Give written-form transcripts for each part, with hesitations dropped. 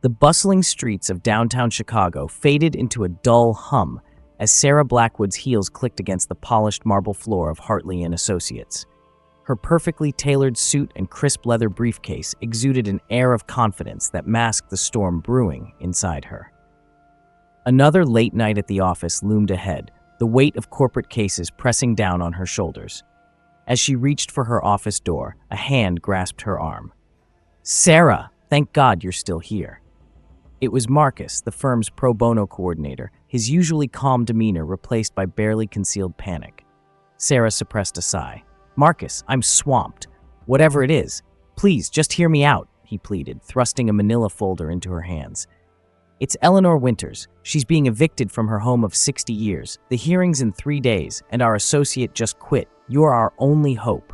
The bustling streets of downtown Chicago faded into a dull hum as Sarah Blackwood's heels clicked against the polished marble floor of Hartley and Associates. Her perfectly tailored suit and crisp leather briefcase exuded an air of confidence that masked the storm brewing inside her. Another late night at the office loomed ahead, the weight of corporate cases pressing down on her shoulders. As she reached for her office door, a hand grasped her arm. "Sarah, thank God you're still here." It was Marcus, the firm's pro bono coordinator, his usually calm demeanor replaced by barely concealed panic. Sarah suppressed a sigh. "Marcus, I'm swamped. Whatever it is, please just hear me out," he pleaded, thrusting a manila folder into her hands. "It's Eleanor Winters. She's being evicted from her home of 60 years. The hearing's in 3 days, and our associate just quit. You're our only hope."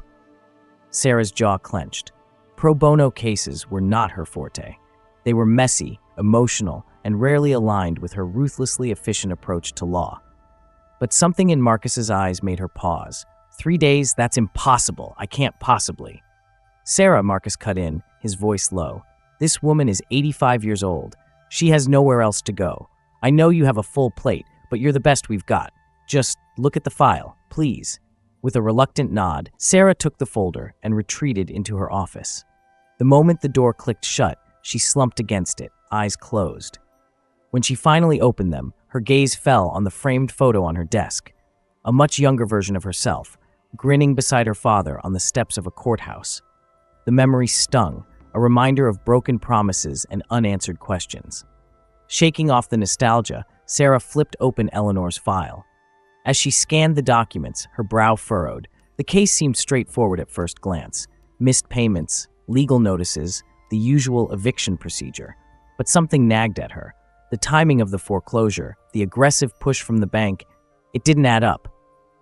Sarah's jaw clenched. Pro bono cases were not her forte. They were messy, emotional, and rarely aligned with her ruthlessly efficient approach to law. But something in Marcus's eyes made her pause. 3 days? That's impossible. I can't possibly." "Sarah," Marcus cut in, his voice low. "This woman is 85 years old. She has nowhere else to go. I know you have a full plate, but you're the best we've got. Just look at the file, please." With a reluctant nod, Sarah took the folder and retreated into her office. The moment the door clicked shut, she slumped against it, eyes closed. When she finally opened them, her gaze fell on the framed photo on her desk, a much younger version of herself, grinning beside her father on the steps of a courthouse. The memory stung, a reminder of broken promises and unanswered questions. Shaking off the nostalgia, Sarah flipped open Eleanor's file. As she scanned the documents, her brow furrowed. The case seemed straightforward at first glance. Missed payments, legal notices, the usual eviction procedure. But something nagged at her. The timing of the foreclosure, the aggressive push from the bank, it didn't add up.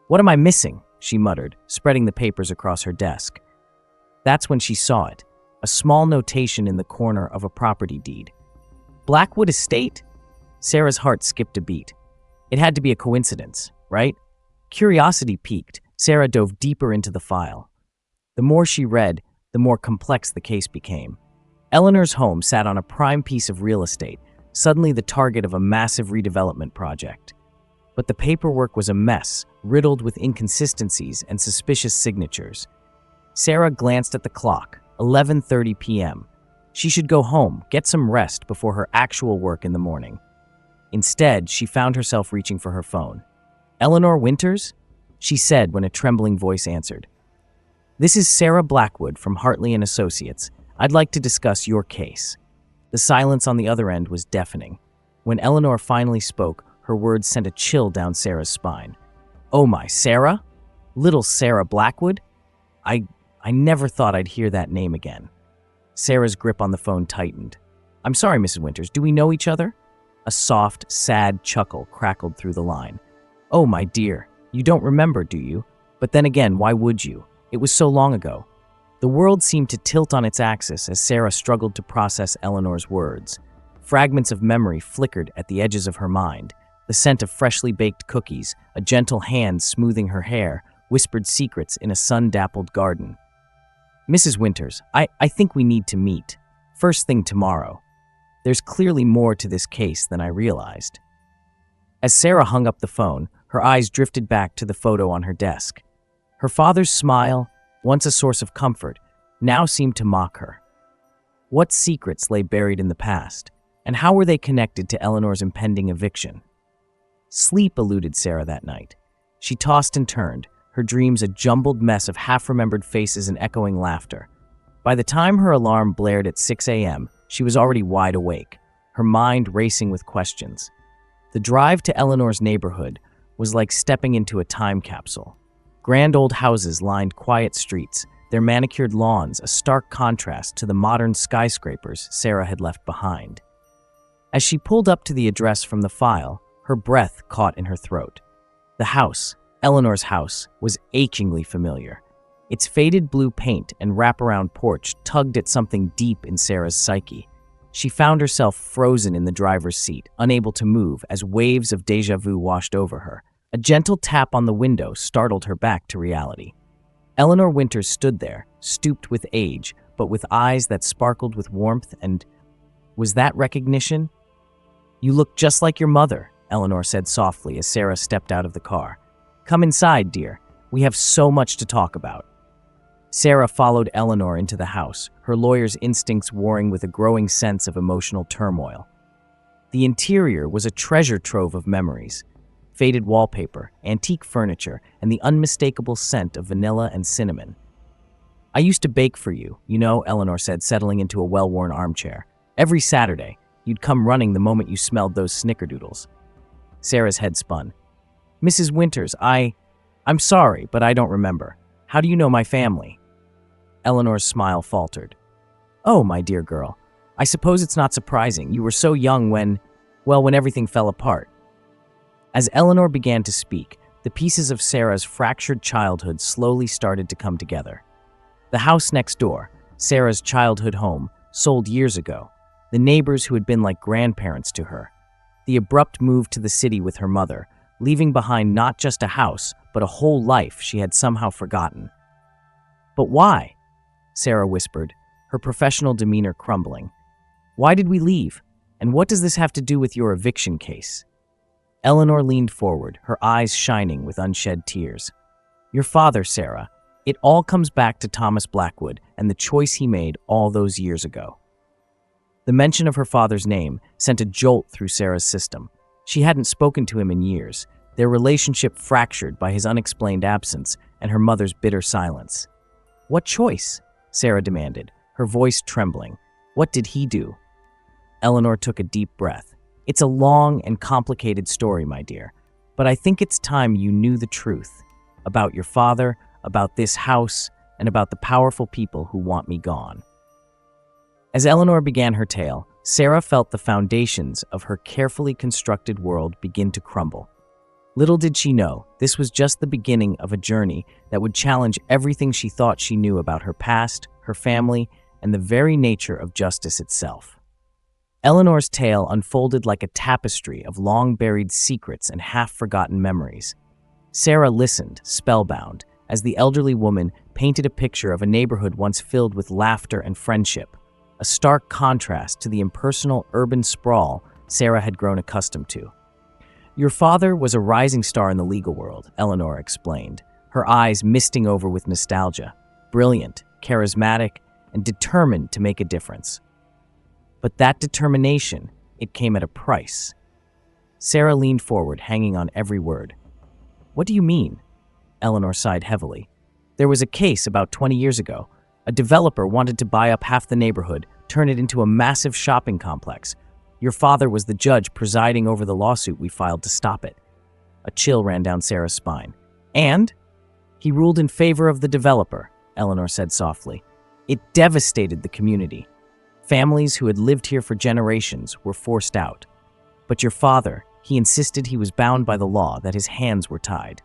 "What am I missing?" she muttered, spreading the papers across her desk. That's when she saw it, a small notation in the corner of a property deed. Blackwood Estate? Sarah's heart skipped a beat. It had to be a coincidence, right? Curiosity piqued. Sarah dove deeper into the file. The more she read, the more complex the case became. Eleanor's home sat on a prime piece of real estate, suddenly the target of a massive redevelopment project. But the paperwork was a mess, riddled with inconsistencies and suspicious signatures. Sarah glanced at the clock, 11:30 p.m. She should go home, get some rest before her actual work in the morning. Instead, she found herself reaching for her phone. "Eleanor Winters?" she said when a trembling voice answered. "This is Sarah Blackwood from Hartley and Associates. I'd like to discuss your case." The silence on the other end was deafening. When Eleanor finally spoke, her words sent a chill down Sarah's spine. "Oh my, Sarah? Little Sarah Blackwood? I never thought I'd hear that name again." Sarah's grip on the phone tightened. "I'm sorry, Mrs. Winters, do we know each other?" A soft, sad chuckle crackled through the line. "Oh, my dear, you don't remember, do you? But then again, why would you? It was so long ago." The world seemed to tilt on its axis as Sarah struggled to process Eleanor's words. Fragments of memory flickered at the edges of her mind. The scent of freshly baked cookies, a gentle hand smoothing her hair, whispered secrets in a sun-dappled garden. "Mrs. Winters, I think we need to meet. First thing tomorrow. There's clearly more to this case than I realized." As Sarah hung up the phone, her eyes drifted back to the photo on her desk. Her father's smile, once a source of comfort, now seemed to mock her. What secrets lay buried in the past, and how were they connected to Eleanor's impending eviction? Sleep eluded Sarah that night. She tossed and turned, her dreams a jumbled mess of half-remembered faces and echoing laughter. By the time her alarm blared at 6 a.m., she was already wide awake, her mind racing with questions. The drive to Eleanor's neighborhood was like stepping into a time capsule. Grand old houses lined quiet streets, their manicured lawns a stark contrast to the modern skyscrapers Sarah had left behind. As she pulled up to the address from the file, her breath caught in her throat. The house, Eleanor's house, was achingly familiar. Its faded blue paint and wraparound porch tugged at something deep in Sarah's psyche. She found herself frozen in the driver's seat, unable to move as waves of déjà vu washed over her. A gentle tap on the window startled her back to reality. Eleanor Winters stood there, stooped with age, but with eyes that sparkled with warmth and Was that recognition? You look just like your mother, Eleanor said softly as Sarah stepped out of the car. Come inside, dear. We have so much to talk about. Sarah followed Eleanor into the house, her lawyer's instincts warring with a growing sense of emotional turmoil. The interior was a treasure trove of memories. Faded wallpaper, antique furniture, and the unmistakable scent of vanilla and cinnamon. I used to bake for you, Eleanor said, settling into a well-worn armchair. Every Saturday, you'd come running the moment you smelled those snickerdoodles. Sarah's head spun. Mrs. Winters, I'm sorry, but I don't remember. How do you know my family? Eleanor's smile faltered. Oh, my dear girl, I suppose it's not surprising. You were so young when everything fell apart. As Eleanor began to speak, the pieces of Sarah's fractured childhood slowly started to come together. The house next door, Sarah's childhood home, sold years ago. The neighbors who had been like grandparents to her. The abrupt move to the city with her mother, leaving behind not just a house, but a whole life she had somehow forgotten. But why? Sarah whispered, her professional demeanor crumbling. Why did we leave? And what does this have to do with your eviction case? Eleanor leaned forward, her eyes shining with unshed tears. Your father, Sarah. It all comes back to Thomas Blackwood and the choice he made all those years ago. The mention of her father's name sent a jolt through Sarah's system. She hadn't spoken to him in years, their relationship fractured by his unexplained absence and her mother's bitter silence. What choice? Sarah demanded, her voice trembling. What did he do? Eleanor took a deep breath. It's a long and complicated story, my dear, but I think it's time you knew the truth about your father, about this house, and about the powerful people who want me gone. As Eleanor began her tale, Sarah felt the foundations of her carefully constructed world begin to crumble. Little did she know, this was just the beginning of a journey that would challenge everything she thought she knew about her past, her family, and the very nature of justice itself. Eleanor's tale unfolded like a tapestry of long-buried secrets and half-forgotten memories. Sarah listened, spellbound, as the elderly woman painted a picture of a neighborhood once filled with laughter and friendship, a stark contrast to the impersonal urban sprawl Sarah had grown accustomed to. Your father was a rising star in the legal world, Eleanor explained, her eyes misting over with nostalgia, brilliant, charismatic, and determined to make a difference. But that determination, it came at a price. Sarah leaned forward, hanging on every word. What do you mean? Eleanor sighed heavily. There was a case about 20 years ago. A developer wanted to buy up half the neighborhood, turn it into a massive shopping complex. Your father was the judge presiding over the lawsuit we filed to stop it. A chill ran down Sarah's spine. And? He ruled in favor of the developer, Eleanor said softly. It devastated the community. Families who had lived here for generations were forced out. But your father, he insisted he was bound by the law, that his hands were tied.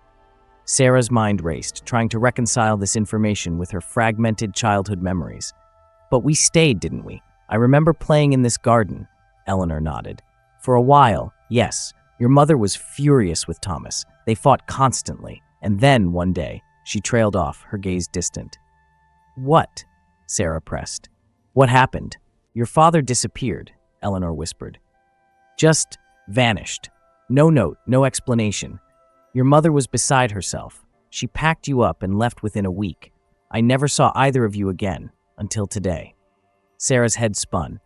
Sarah's mind raced, trying to reconcile this information with her fragmented childhood memories. But we stayed, didn't we? I remember playing in this garden, Eleanor nodded. For a while, yes, your mother was furious with Thomas. They fought constantly. And then, one day, she trailed off, her gaze distant. What? Sarah pressed. What happened? Your father disappeared, Eleanor whispered. Just vanished. No note, no explanation. Your mother was beside herself. She packed you up and left within a week. I never saw either of you again, until today. Sarah's head spun.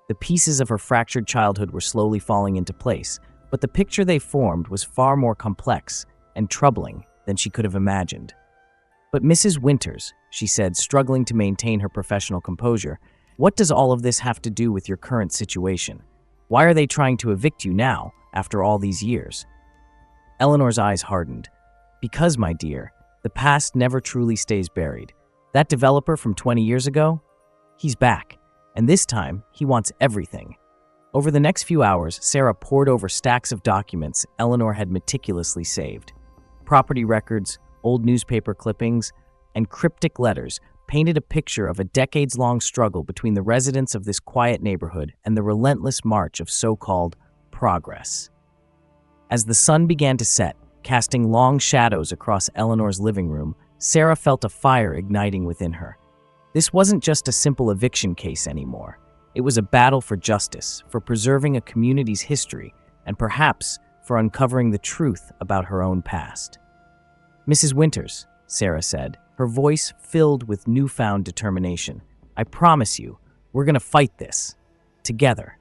The pieces of her fractured childhood were slowly falling into place, but the picture they formed was far more complex and troubling than she could have imagined. But Mrs. Winters, she said, struggling to maintain her professional composure, what does all of this have to do with your current situation? Why are they trying to evict you now, after all these years? Eleanor's eyes hardened. Because, my dear, the past never truly stays buried. That developer from 20 years ago? He's back, and this time, he wants everything. Over the next few hours, Sarah pored over stacks of documents Eleanor had meticulously saved. Property records, old newspaper clippings, and cryptic letters painted a picture of a decades-long struggle between the residents of this quiet neighborhood and the relentless march of so-called progress. As the sun began to set, casting long shadows across Eleanor's living room, Sarah felt a fire igniting within her. This wasn't just a simple eviction case anymore. It was a battle for justice, for preserving a community's history, and perhaps for uncovering the truth about her own past. "Mrs. Winters," Sarah said, her voice filled with newfound determination, "I promise you, we're going to fight this. Together."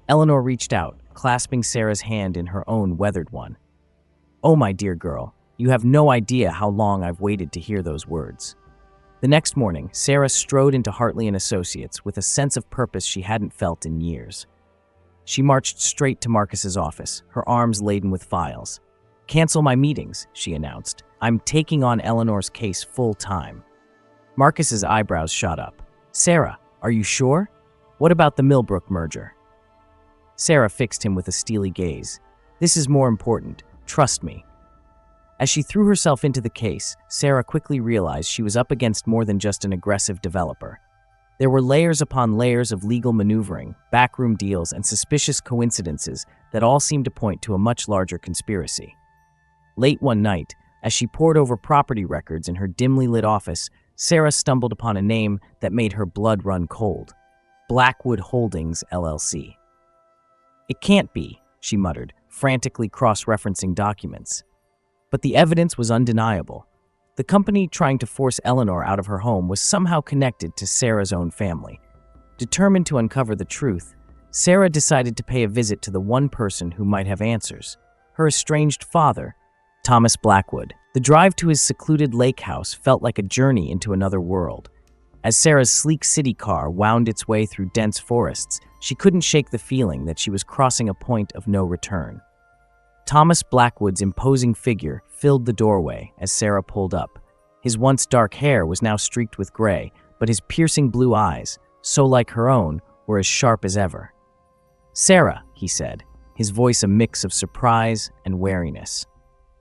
Eleanor reached out, clasping Sarah's hand in her own weathered one. "Oh, my dear girl, you have no idea how long I've waited to hear those words." The next morning, Sarah strode into Hartley & Associates with a sense of purpose she hadn't felt in years. She marched straight to Marcus's office, her arms laden with files. "Cancel my meetings," she announced. "I'm taking on Eleanor's case full time." Marcus's eyebrows shot up. "Sarah, are you sure? What about the Millbrook merger?" Sarah fixed him with a steely gaze. "This is more important. Trust me." As she threw herself into the case, Sarah quickly realized she was up against more than just an aggressive developer. There were layers upon layers of legal maneuvering, backroom deals, and suspicious coincidences that all seemed to point to a much larger conspiracy. Late one night, as she pored over property records in her dimly lit office, Sarah stumbled upon a name that made her blood run cold: Blackwood Holdings, LLC. "It can't be," she muttered, frantically cross-referencing documents. But the evidence was undeniable. The company trying to force Eleanor out of her home was somehow connected to Sarah's own family. Determined to uncover the truth, Sarah decided to pay a visit to the one person who might have answers: her estranged father, Thomas Blackwood. The drive to his secluded lake house felt like a journey into another world. As Sarah's sleek city car wound its way through dense forests, she couldn't shake the feeling that she was crossing a point of no return. Thomas Blackwood's imposing figure filled the doorway as Sarah pulled up. His once dark hair was now streaked with gray, but his piercing blue eyes, so like her own, were as sharp as ever. "Sarah," he said, his voice a mix of surprise and wariness.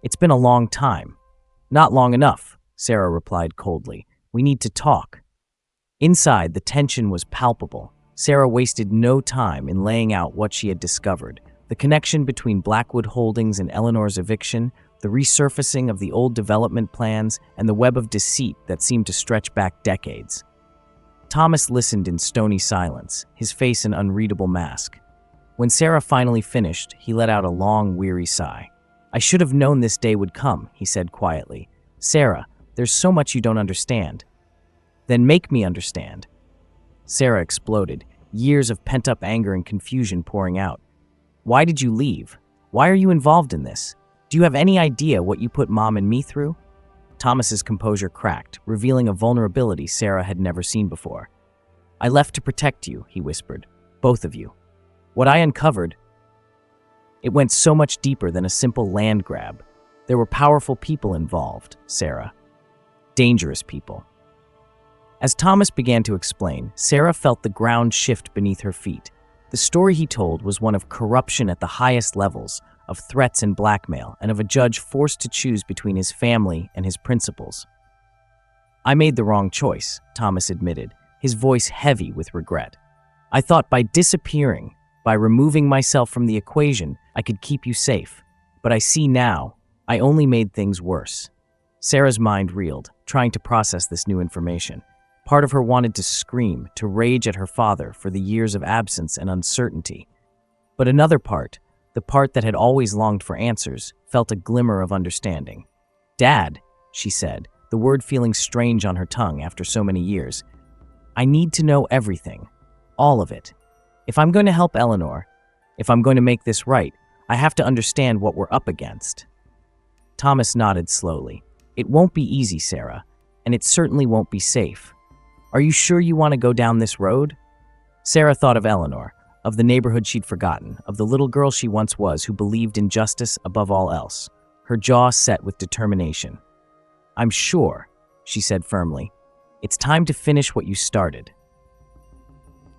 "It's been a long time." "Not long enough," Sarah replied coldly. "We need to talk." Inside, the tension was palpable. Sarah wasted no time in laying out what she had discovered: the connection between Blackwood Holdings and Eleanor's eviction, the resurfacing of the old development plans, and the web of deceit that seemed to stretch back decades. Thomas listened in stony silence, his face an unreadable mask. When Sarah finally finished, he let out a long, weary sigh. "I should have known this day would come," he said quietly. "Sarah, there's so much you don't understand." "Then make me understand." Sarah exploded, years of pent-up anger and confusion pouring out. "Why did you leave? Why are you involved in this? Do you have any idea what you put Mom and me through?" Thomas's composure cracked, revealing a vulnerability Sarah had never seen before. "I left to protect you," he whispered. "Both of you. What I uncovered, it went so much deeper than a simple land grab. There were powerful people involved, Sarah. Dangerous people." As Thomas began to explain, Sarah felt the ground shift beneath her feet. The story he told was one of corruption at the highest levels, of threats and blackmail, and of a judge forced to choose between his family and his principles. "I made the wrong choice," Thomas admitted, his voice heavy with regret. "I thought by disappearing, by removing myself from the equation, I could keep you safe. But I see now, I only made things worse." Sarah's mind reeled, trying to process this new information. Part of her wanted to scream, to rage at her father for the years of absence and uncertainty. But another part, the part that had always longed for answers, felt a glimmer of understanding. "Dad," she said, the word feeling strange on her tongue after so many years, "I need to know everything. All of it. If I'm going to help Eleanor, if I'm going to make this right, I have to understand what we're up against." Thomas nodded slowly. "It won't be easy, Sarah, and it certainly won't be safe. Are you sure you want to go down this road?" Sarah thought of Eleanor, of the neighborhood she'd forgotten, of the little girl she once was who believed in justice above all else. Her jaw set with determination. "I'm sure," she said firmly. "It's time to finish what you started."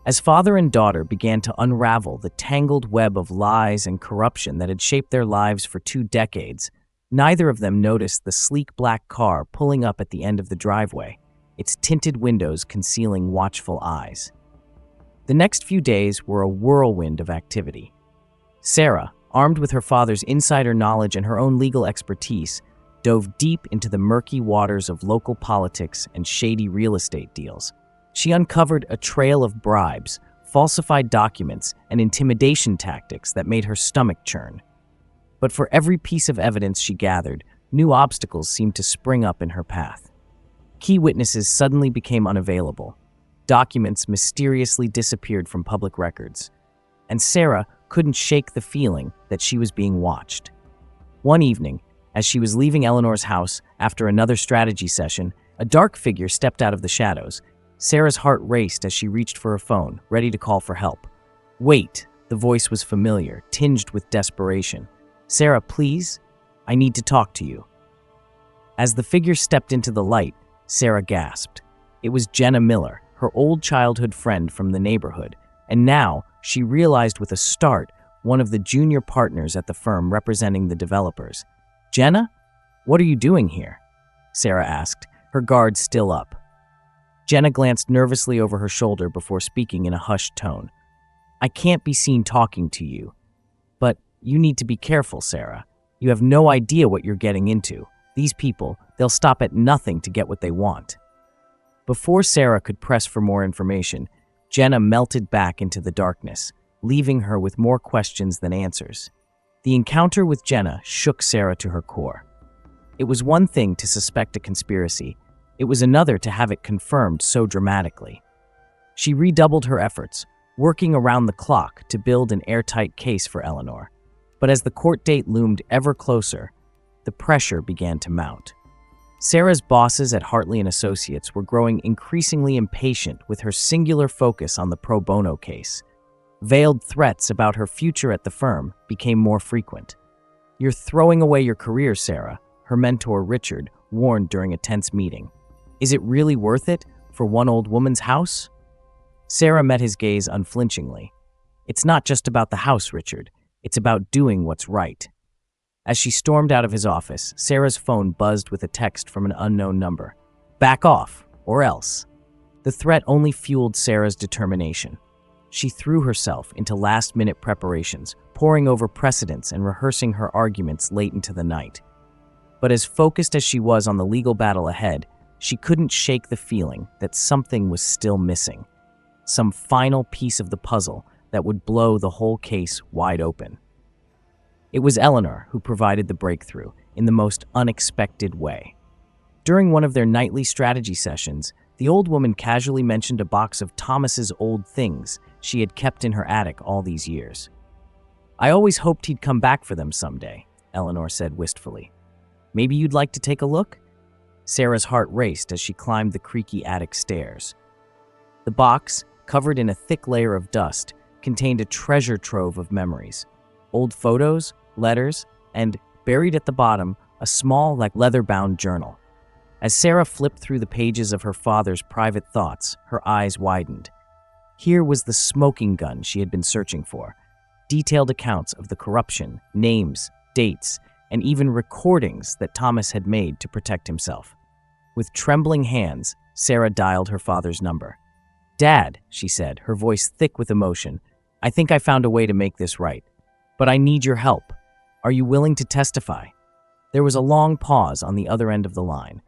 As father and daughter began to unravel the tangled web of lies and corruption that had shaped their lives for 2 decades, neither of them noticed the sleek black car pulling up at the end of the driveway, its tinted windows concealing watchful eyes. The next few days were a whirlwind of activity. Sarah, armed with her father's insider knowledge and her own legal expertise, dove deep into the murky waters of local politics and shady real estate deals. She uncovered a trail of bribes, falsified documents, and intimidation tactics that made her stomach churn. But for every piece of evidence she gathered, new obstacles seemed to spring up in her path. Key witnesses suddenly became unavailable. Documents mysteriously disappeared from public records. And Sarah couldn't shake the feeling that she was being watched. One evening, as she was leaving Eleanor's house after another strategy session, a dark figure stepped out of the shadows. Sarah's heart raced as she reached for her phone, ready to call for help. "Wait," the voice was familiar, tinged with desperation. "Sarah, please, I need to talk to you." As the figure stepped into the light, Sarah gasped. It was Jenna Miller, her old childhood friend from the neighborhood, and now she realized with a start one of the junior partners at the firm representing the developers. "Jenna, what are you doing here?" Sarah asked, her guard still up. Jenna glanced nervously over her shoulder before speaking in a hushed tone. "I can't be seen talking to you. But you need to be careful, Sarah. You have no idea what you're getting into. These people, they'll stop at nothing to get what they want." Before Sarah could press for more information, Jenna melted back into the darkness, leaving her with more questions than answers. The encounter with Jenna shook Sarah to her core. It was one thing to suspect a conspiracy. It was another to have it confirmed so dramatically. She redoubled her efforts, working around the clock to build an airtight case for Eleanor. But as the court date loomed ever closer, the pressure began to mount. Sarah's bosses at Hartley & Associates were growing increasingly impatient with her singular focus on the pro bono case. Veiled threats about her future at the firm became more frequent. "You're throwing away your career, Sarah," her mentor Richard warned during a tense meeting. "Is it really worth it for one old woman's house?" Sarah met his gaze unflinchingly. "It's not just about the house, Richard. It's about doing what's right." As she stormed out of his office, Sarah's phone buzzed with a text from an unknown number. "Back off, or else." The threat only fueled Sarah's determination. She threw herself into last-minute preparations, poring over precedents and rehearsing her arguments late into the night. But as focused as she was on the legal battle ahead, she couldn't shake the feeling that something was still missing. Some final piece of the puzzle that would blow the whole case wide open. It was Eleanor who provided the breakthrough in the most unexpected way. During one of their nightly strategy sessions, the old woman casually mentioned a box of Thomas's old things she had kept in her attic all these years. "I always hoped he'd come back for them someday," Eleanor said wistfully. "Maybe you'd like to take a look?" Sarah's heart raced as she climbed the creaky attic stairs. The box, covered in a thick layer of dust, contained a treasure trove of memories. Old photos, letters, and, buried at the bottom, a small, leather-bound journal. As Sarah flipped through the pages of her father's private thoughts, her eyes widened. Here was the smoking gun she had been searching for. Detailed accounts of the corruption, names, dates, and even recordings that Thomas had made to protect himself. With trembling hands, Sarah dialed her father's number. "Dad," she said, her voice thick with emotion, "I think I found a way to make this right. But I need your help. Are you willing to testify?" There was a long pause on the other end of the line.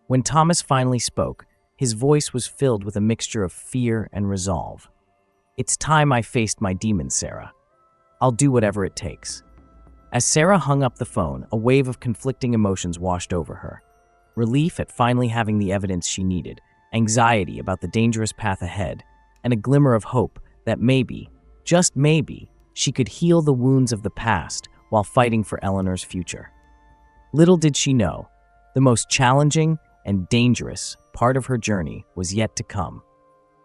When Thomas finally spoke, his voice was filled with a mixture of fear and resolve. "It's time I faced my demons, Sarah. I'll do whatever it takes." As Sarah hung up the phone, a wave of conflicting emotions washed over her. Relief at finally having the evidence she needed, anxiety about the dangerous path ahead, and a glimmer of hope that maybe, just maybe, she could heal the wounds of the past while fighting for Eleanor's future. Little did she know, the most challenging and dangerous part of her journey was yet to come.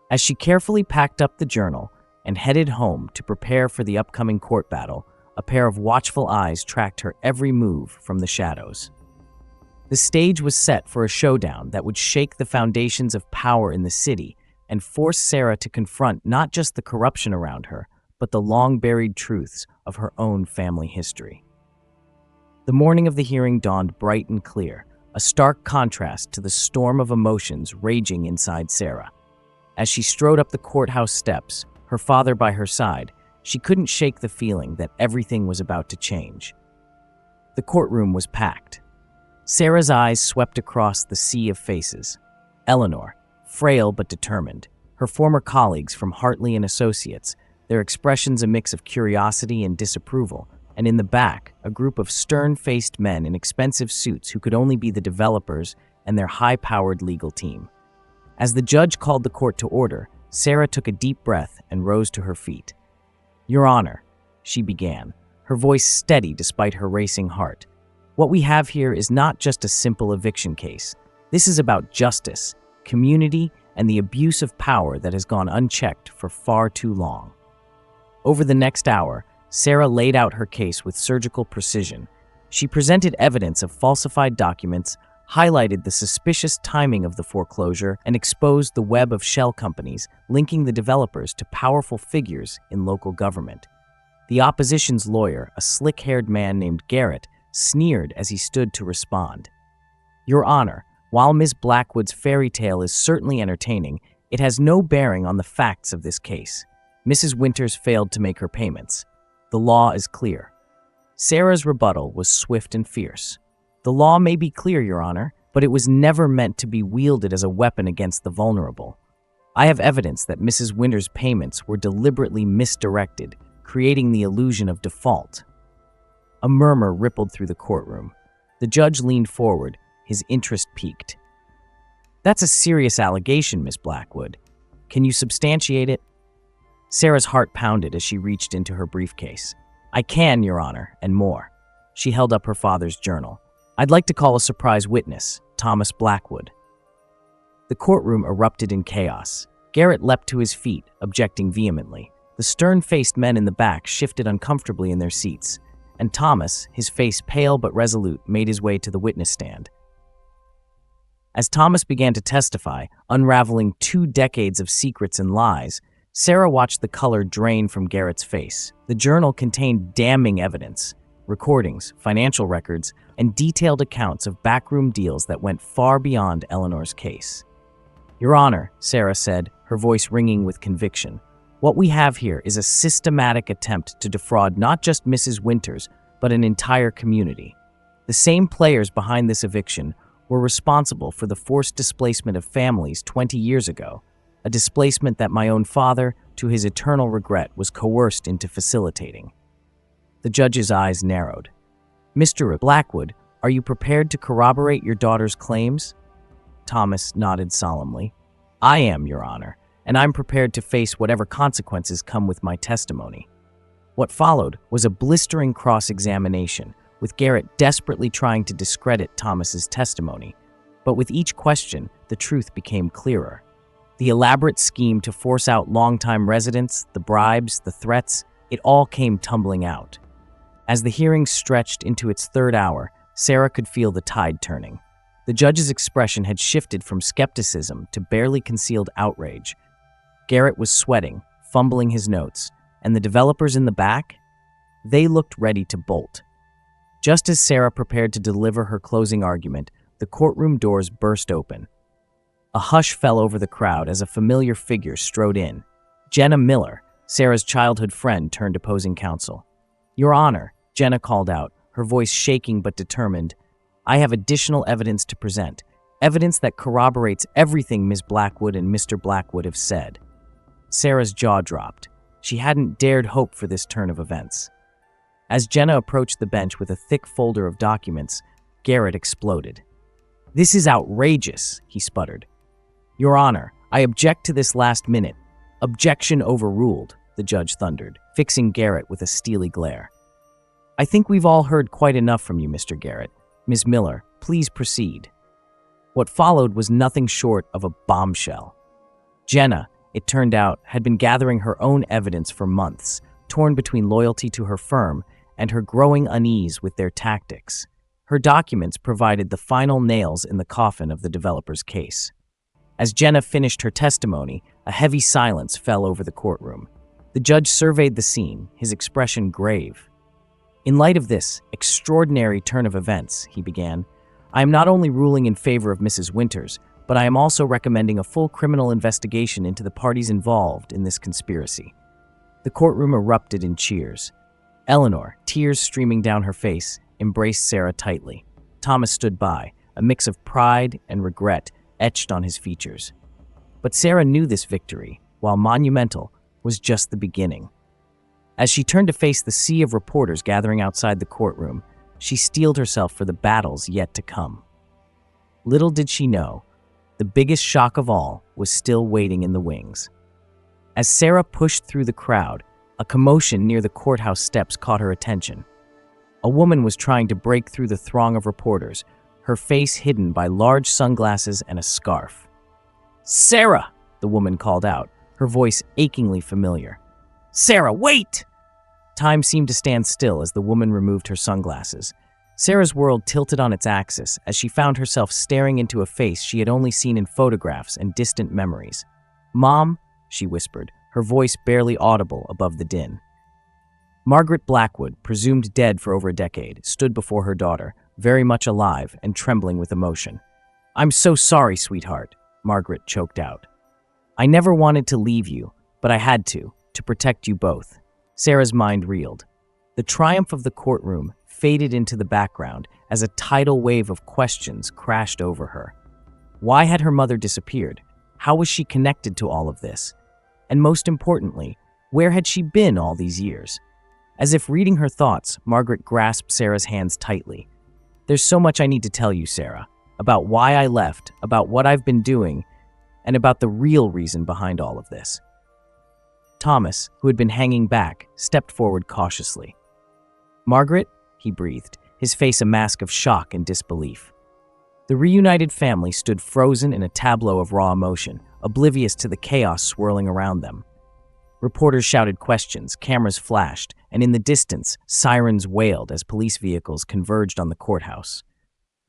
As she carefully packed up the journal and headed home to prepare for the upcoming court battle, a pair of watchful eyes tracked her every move from the shadows. The stage was set for a showdown that would shake the foundations of power in the city and force Sarah to confront not just the corruption around her, but the long-buried truths of her own family history. The morning of the hearing dawned bright and clear, a stark contrast to the storm of emotions raging inside Sarah. As she strode up the courthouse steps, her father by her side, she couldn't shake the feeling that everything was about to change. The courtroom was packed. Sarah's eyes swept across the sea of faces. Eleanor, frail but determined, her former colleagues from Hartley and Associates, their expressions a mix of curiosity and disapproval, and in the back, a group of stern-faced men in expensive suits who could only be the developers and their high-powered legal team. As the judge called the court to order, Sarah took a deep breath and rose to her feet. "Your Honor," she began, her voice steady despite her racing heart. "What we have here is not just a simple eviction case. This is about justice, community, and the abuse of power that has gone unchecked for far too long." Over the next hour, Sarah laid out her case with surgical precision. She presented evidence of falsified documents, highlighted the suspicious timing of the foreclosure, and exposed the web of shell companies linking the developers to powerful figures in local government. The opposition's lawyer, a slick-haired man named Garrett, sneered as he stood to respond. "Your Honor, while Ms. Blackwood's fairy tale is certainly entertaining, it has no bearing on the facts of this case. Mrs. Winters failed to make her payments. The law is clear." Sarah's rebuttal was swift and fierce. "The law may be clear, Your Honor, but it was never meant to be wielded as a weapon against the vulnerable. I have evidence that Mrs. Winters' payments were deliberately misdirected, creating the illusion of default." A murmur rippled through the courtroom. The judge leaned forward, his interest piqued. "That's a serious allegation, Miss Blackwood. Can you substantiate it?" Sarah's heart pounded as she reached into her briefcase. "I can, Your Honor, and more." She held up her father's journal. "I'd like to call a surprise witness, Thomas Blackwood." The courtroom erupted in chaos. Garrett leapt to his feet, objecting vehemently. The stern-faced men in the back shifted uncomfortably in their seats, and Thomas, his face pale but resolute, made his way to the witness stand. As Thomas began to testify, unraveling 2 decades of secrets and lies, Sarah watched the color drain from Garrett's face. The journal contained damning evidence, recordings, financial records, and detailed accounts of backroom deals that went far beyond Eleanor's case. "Your Honor," Sarah said, her voice ringing with conviction, "what we have here is a systematic attempt to defraud not just Mrs. Winters, but an entire community. The same players behind this eviction were responsible for the forced displacement of families 20 years ago, a displacement that my own father, to his eternal regret, was coerced into facilitating." The judge's eyes narrowed. "Mr. Blackwood, are you prepared to corroborate your daughter's claims?" Thomas nodded solemnly. "I am, Your Honor, and I'm prepared to face whatever consequences come with my testimony." What followed was a blistering cross-examination, with Garrett desperately trying to discredit Thomas's testimony. But with each question, the truth became clearer. The elaborate scheme to force out longtime residents, the bribes, the threats, it all came tumbling out. As the hearing stretched into its 3rd hour, Sarah could feel the tide turning. The judge's expression had shifted from skepticism to barely concealed outrage. Garrett was sweating, fumbling his notes, and the developers in the back? They looked ready to bolt. Just as Sarah prepared to deliver her closing argument, the courtroom doors burst open. A hush fell over the crowd as a familiar figure strode in. Jenna Miller, Sarah's childhood friend, turned opposing counsel. "Your Honor," Jenna called out, her voice shaking but determined, "I have additional evidence to present, evidence that corroborates everything Ms. Blackwood and Mr. Blackwood have said." Sarah's jaw dropped. She hadn't dared hope for this turn of events. As Jenna approached the bench with a thick folder of documents, Garrett exploded. "This is outrageous," he sputtered. "Your Honor, I object to this last minute." "Objection overruled," the judge thundered, fixing Garrett with a steely glare. "I think we've all heard quite enough from you, Mr. Garrett. Ms. Miller, please proceed." What followed was nothing short of a bombshell. Jenna, it turned out, had been gathering her own evidence for months, torn between loyalty to her firm and her growing unease with their tactics. Her documents provided the final nails in the coffin of the developer's case. As Jenna finished her testimony, a heavy silence fell over the courtroom. The judge surveyed the scene, his expression grave. "In light of this extraordinary turn of events," he began, "I am not only ruling in favor of Mrs. Winters, but I am also recommending a full criminal investigation into the parties involved in this conspiracy." The courtroom erupted in cheers. Eleanor, tears streaming down her face, embraced Sarah tightly. Thomas stood by, a mix of pride and regret etched on his features. But Sarah knew this victory, while monumental, was just the beginning. As she turned to face the sea of reporters gathering outside the courtroom, she steeled herself for the battles yet to come. Little did she know, the biggest shock of all was still waiting in the wings. As Sarah pushed through the crowd, a commotion near the courthouse steps caught her attention. A woman was trying to break through the throng of reporters, her face hidden by large sunglasses and a scarf. "Sarah!" the woman called out, her voice achingly familiar. "Sarah, wait!" Time seemed to stand still as the woman removed her sunglasses. Sarah's world tilted on its axis as she found herself staring into a face she had only seen in photographs and distant memories. "Mom," she whispered, her voice barely audible above the din. Margaret Blackwood, presumed dead for over a decade, stood before her daughter, very much alive and trembling with emotion. "I'm so sorry, sweetheart," Margaret choked out. "I never wanted to leave you, but I had to protect you both." Sarah's mind reeled. The triumph of the courtroom faded into the background as a tidal wave of questions crashed over her. Why had her mother disappeared? How was she connected to all of this? And most importantly, where had she been all these years? As if reading her thoughts, Margaret grasped Sarah's hands tightly. "There's so much I need to tell you, Sarah, about why I left, about what I've been doing, and about the real reason behind all of this." Thomas, who had been hanging back, stepped forward cautiously. "Margaret," he breathed, his face a mask of shock and disbelief. The reunited family stood frozen in a tableau of raw emotion, oblivious to the chaos swirling around them. Reporters shouted questions, cameras flashed, and in the distance, sirens wailed as police vehicles converged on the courthouse.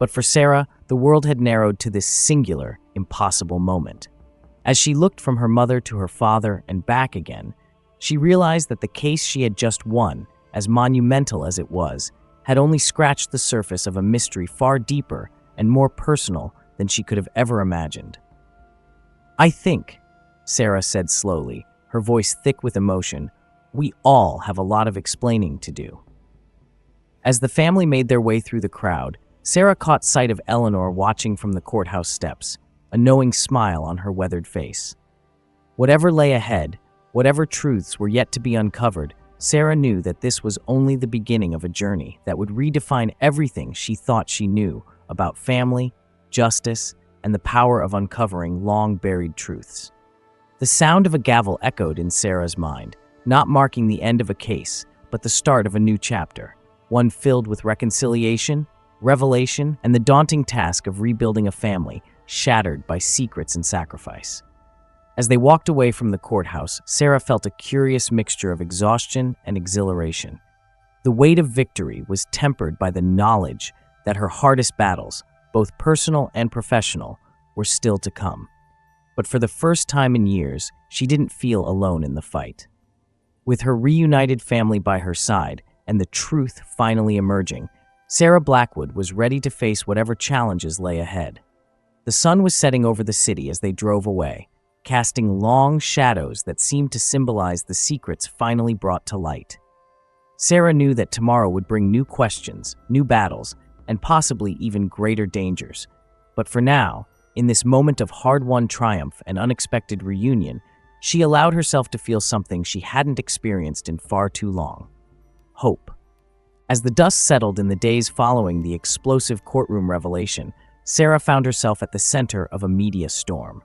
But for Sarah, the world had narrowed to this singular, impossible moment. As she looked from her mother to her father and back again, she realized that the case she had just won, as monumental as it was, had only scratched the surface of a mystery far deeper and more personal than she could have ever imagined. "I think," Sarah said slowly, her voice thick with emotion, "we all have a lot of explaining to do." As the family made their way through the crowd, Sarah caught sight of Eleanor watching from the courthouse steps, a knowing smile on her weathered face. Whatever lay ahead, whatever truths were yet to be uncovered, Sarah knew that this was only the beginning of a journey that would redefine everything she thought she knew about family, justice, and the power of uncovering long-buried truths. The sound of a gavel echoed in Sarah's mind, not marking the end of a case, but the start of a new chapter, one filled with reconciliation, revelation, and the daunting task of rebuilding a family shattered by secrets and sacrifice. As they walked away from the courthouse, Sarah felt a curious mixture of exhaustion and exhilaration. The weight of victory was tempered by the knowledge that her hardest battles, both personal and professional, were still to come. But for the first time in years, she didn't feel alone in the fight. With her reunited family by her side and the truth finally emerging, Sarah Blackwood was ready to face whatever challenges lay ahead. The sun was setting over the city as they drove away, casting long shadows that seemed to symbolize the secrets finally brought to light. Sarah knew that tomorrow would bring new questions, new battles, and possibly even greater dangers. But for now, in this moment of hard-won triumph and unexpected reunion, she allowed herself to feel something she hadn't experienced in far too long: hope. As the dust settled in the days following the explosive courtroom revelation, Sarah found herself at the center of a media storm.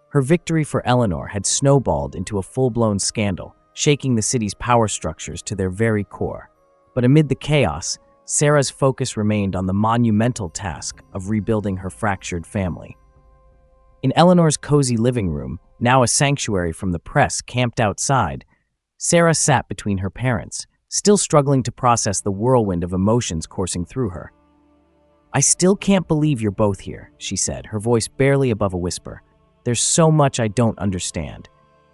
Her victory for Eleanor had snowballed into a full-blown scandal, shaking the city's power structures to their very core. But amid the chaos, Sarah's focus remained on the monumental task of rebuilding her fractured family. In Eleanor's cozy living room, now a sanctuary from the press camped outside, Sarah sat between her parents, still struggling to process the whirlwind of emotions coursing through her. "I still can't believe you're both here," she said, her voice barely above a whisper. "There's so much I don't understand."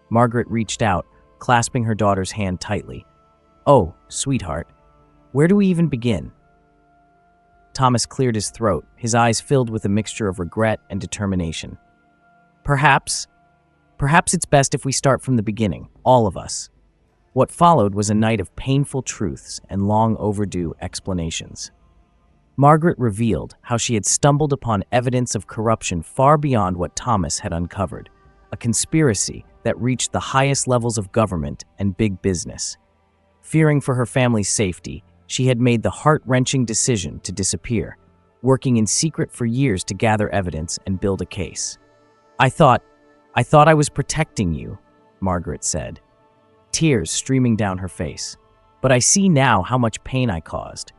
Margaret reached out, clasping her daughter's hand tightly. "Oh, sweetheart, where do we even begin?" Thomas cleared his throat, his eyes filled with a mixture of regret and determination. Perhaps it's best if we start from the beginning, all of us." What followed was a night of painful truths and long overdue explanations. Margaret revealed how she had stumbled upon evidence of corruption far beyond what Thomas had uncovered, a conspiracy that reached the highest levels of government and big business. Fearing for her family's safety, she had made the heart-wrenching decision to disappear, working in secret for years to gather evidence and build a case. I thought I was protecting you," Margaret said, tears streaming down her face. "But I see now how much pain I caused.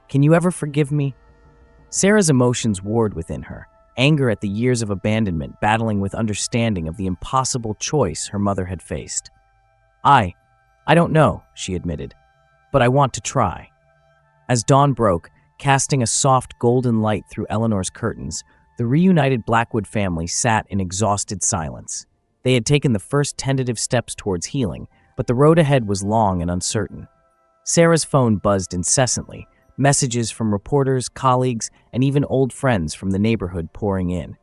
Can you ever forgive me?" Sarah's emotions warred within her, anger at the years of abandonment battling with understanding of the impossible choice her mother had faced. I don't know," she admitted, "but I want to try." As dawn broke, casting a soft golden light through Eleanor's curtains, the reunited Blackwood family sat in exhausted silence. They had taken the first tentative steps towards healing, but the road ahead was long and uncertain. Sarah's phone buzzed incessantly, messages from reporters, colleagues, and even old friends from the neighborhood pouring in.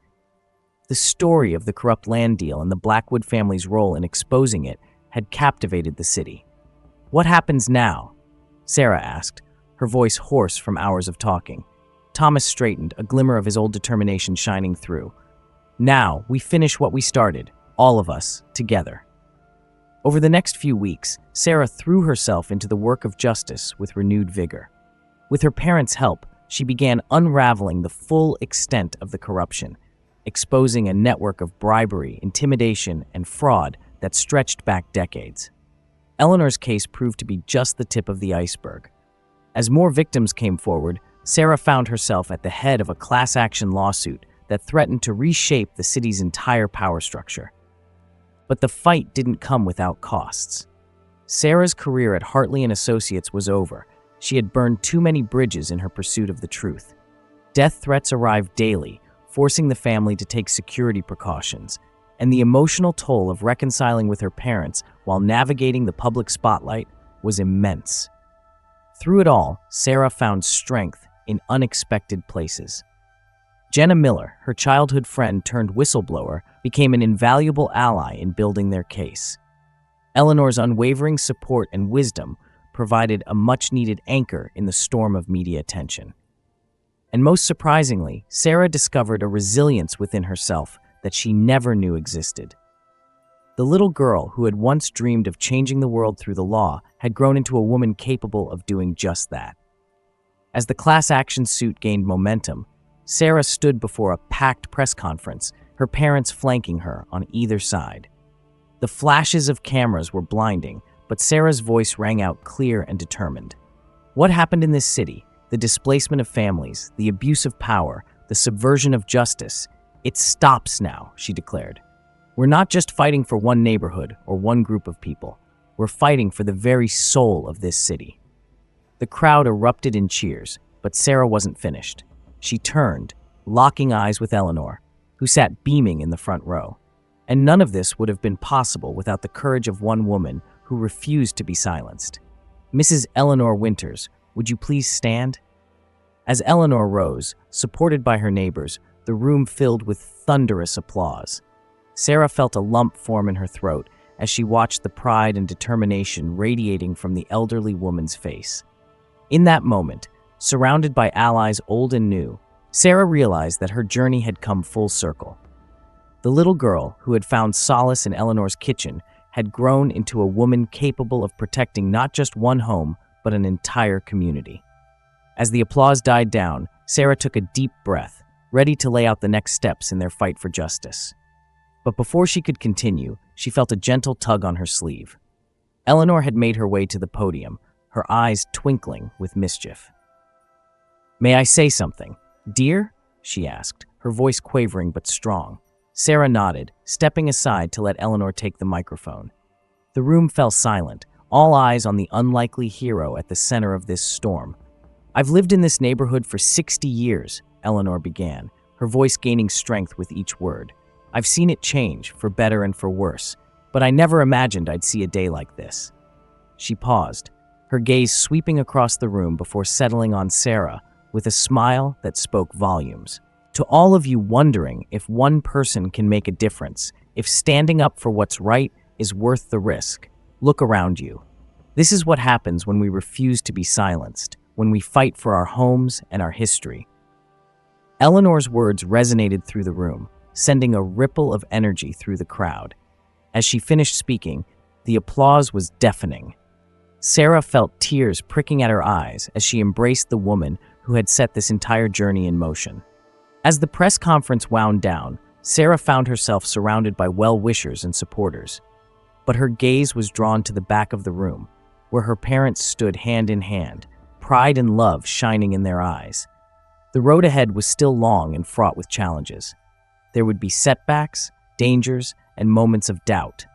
The story of the corrupt land deal and the Blackwood family's role in exposing it had captivated the city. "What happens now?" Sarah asked, her voice hoarse from hours of talking. Thomas straightened, a glimmer of his old determination shining through. "Now, we finish what we started, all of us, together." Over the next few weeks, Sarah threw herself into the work of justice with renewed vigor. With her parents' help, she began unraveling the full extent of the corruption, exposing a network of bribery, intimidation, and fraud that stretched back decades. Eleanor's case proved to be just the tip of the iceberg. As more victims came forward, Sarah found herself at the head of a class action lawsuit that threatened to reshape the city's entire power structure. But the fight didn't come without costs. Sarah's career at Hartley & Associates was over. She had burned too many bridges in her pursuit of the truth. Death threats arrived daily, forcing the family to take security precautions, and the emotional toll of reconciling with her parents while navigating the public spotlight was immense. Through it all, Sarah found strength in unexpected places. Jenna Miller, her childhood friend turned whistleblower, became an invaluable ally in building their case. Eleanor's unwavering support and wisdom provided a much-needed anchor in the storm of media attention. And most surprisingly, Sarah discovered a resilience within herself that she never knew existed. The little girl who had once dreamed of changing the world through the law had grown into a woman capable of doing just that. As the class action suit gained momentum, Sarah stood before a packed press conference, her parents flanking her on either side. The flashes of cameras were blinding, but Sarah's voice rang out clear and determined. What happened in this city, the displacement of families, the abuse of power, the subversion of justice, it stops now, she declared. We're not just fighting for one neighborhood or one group of people. We're fighting for the very soul of this city. The crowd erupted in cheers, but Sarah wasn't finished. She turned, locking eyes with Eleanor, who sat beaming in the front row. And none of this would have been possible without the courage of one woman who refused to be silenced. Mrs. Eleanor Winters, would you please stand? As Eleanor rose, supported by her neighbors, the room filled with thunderous applause. Sarah felt a lump form in her throat as she watched the pride and determination radiating from the elderly woman's face. In that moment, surrounded by allies old and new, Sarah realized that her journey had come full circle. The little girl, who had found solace in Eleanor's kitchen, had grown into a woman capable of protecting not just one home, but an entire community. As the applause died down, Sarah took a deep breath, ready to lay out the next steps in their fight for justice. But before she could continue, she felt a gentle tug on her sleeve. Eleanor had made her way to the podium, her eyes twinkling with mischief. "May I say something, dear?" she asked, her voice quavering but strong. Sarah nodded, stepping aside to let Eleanor take the microphone. The room fell silent, all eyes on the unlikely hero at the center of this storm. "I've lived in this neighborhood for 60 years, Eleanor began, her voice gaining strength with each word. "I've seen it change, for better and for worse, but I never imagined I'd see a day like this." She paused, her gaze sweeping across the room before settling on Sarah with a smile that spoke volumes. "To all of you wondering if one person can make a difference, if standing up for what's right is worth the risk, look around you. This is what happens when we refuse to be silenced, when we fight for our homes and our history." Eleanor's words resonated through the room, sending a ripple of energy through the crowd. As she finished speaking, the applause was deafening. Sarah felt tears pricking at her eyes as she embraced the woman who had set this entire journey in motion. As the press conference wound down, Sarah found herself surrounded by well-wishers and supporters. But her gaze was drawn to the back of the room, where her parents stood hand in hand, pride and love shining in their eyes. The road ahead was still long and fraught with challenges. There would be setbacks, dangers, and moments of doubt.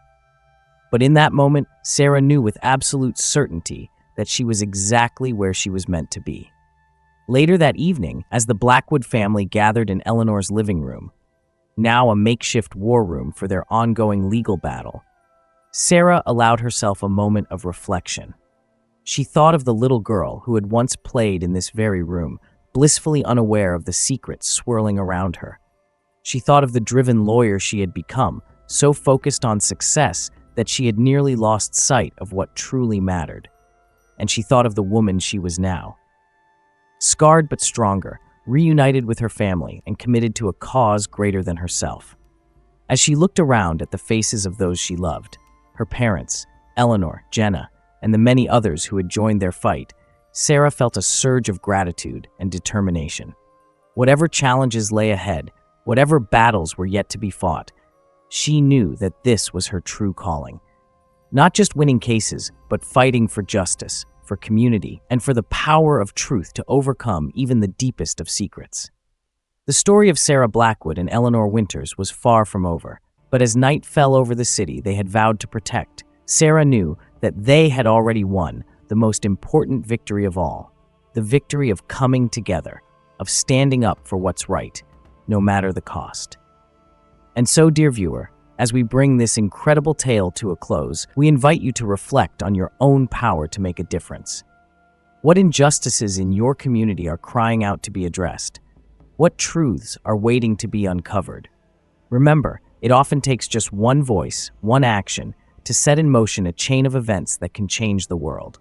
But in that moment, Sarah knew with absolute certainty that she was exactly where she was meant to be. Later that evening, as the Blackwood family gathered in Eleanor's living room, now a makeshift war room for their ongoing legal battle, Sarah allowed herself a moment of reflection. She thought of the little girl who had once played in this very room, blissfully unaware of the secrets swirling around her. She thought of the driven lawyer she had become, so focused on success that she had nearly lost sight of what truly mattered. And she thought of the woman she was now. Scarred but stronger, reunited with her family and committed to a cause greater than herself. As she looked around at the faces of those she loved, her parents, Eleanor, Jenna, and the many others who had joined their fight, Sarah felt a surge of gratitude and determination. Whatever challenges lay ahead, whatever battles were yet to be fought, she knew that this was her true calling. Not just winning cases, but fighting for justice, for community, and for the power of truth to overcome even the deepest of secrets. The story of Sarah Blackwood and Eleanor Winters was far from over, but as night fell over the city they had vowed to protect, Sarah knew that they had already won the most important victory of all, the victory of coming together, of standing up for what's right, no matter the cost. And so, dear viewer, as we bring this incredible tale to a close, we invite you to reflect on your own power to make a difference. What injustices in your community are crying out to be addressed? What truths are waiting to be uncovered? Remember, it often takes just one voice, one action, to set in motion a chain of events that can change the world.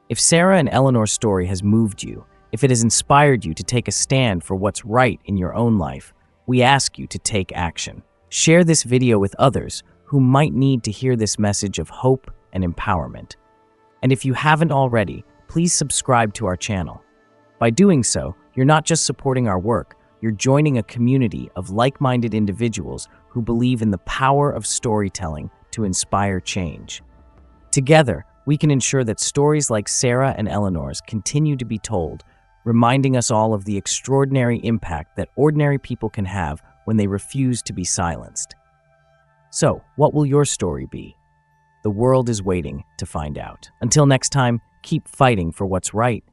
If Sarah and Eleanor's story has moved you, if it has inspired you to take a stand for what's right in your own life, we ask you to take action. Share this video with others who might need to hear this message of hope and empowerment. And if you haven't already, please subscribe to our channel. By doing so, you're not just supporting our work, you're joining a community of like-minded individuals who believe in the power of storytelling to inspire change. Together, we can ensure that stories like Sarah and Eleanor's continue to be told, reminding us all of the extraordinary impact that ordinary people can have when they refuse to be silenced. So, what will your story be? The world is waiting to find out. Until next time, keep fighting for what's right,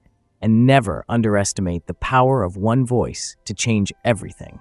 and never underestimate the power of one voice to change everything.